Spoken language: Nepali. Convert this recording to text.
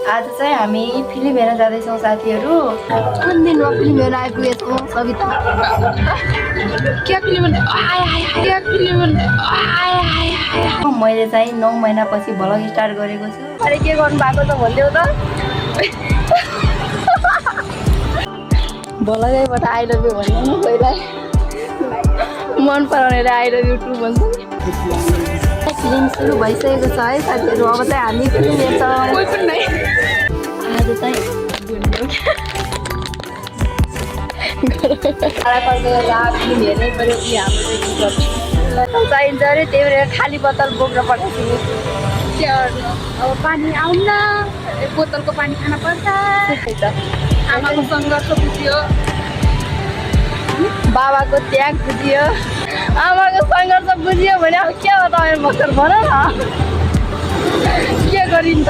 आज चाहिँ हामी फिल्म हेर्न जाँदैछौँ साथीहरू। कुन दिनमा फिल्म हेर्न आइपुगेछौँ सविता? मैले चाहिँ 9 महिनापछि भ्लग स्टार्ट गरेको छु। अरे के गर्नु भएको छ भनिदेऊ त। भ्लगैबाट आई लभ यू भन्नु न पहिला। मन पराउनेले आई लभ यू टु भन्छ। फिल्म सुरु भइसकेको छ है साथीहरू। अब चाहिँ हामी फिल्म हेर्छौँ। कोही पनि नै आज चाहिँ फिल्म हेर्नै पऱ्यो कि हाम्रो चाहिन्छ अरे, त्यही भएर खाली बोतल बोक्न पठाएको छु। अब पानी आउन बोतलको पानी खान पर्छ। आमाको सङ्घर्ष बुझ्यो, बाबाको त्याग बुझियो, आमाको सङ्घर्ष बुझियो भने अब के हो तपाईँ भर्खर भन न के गरिन्छ।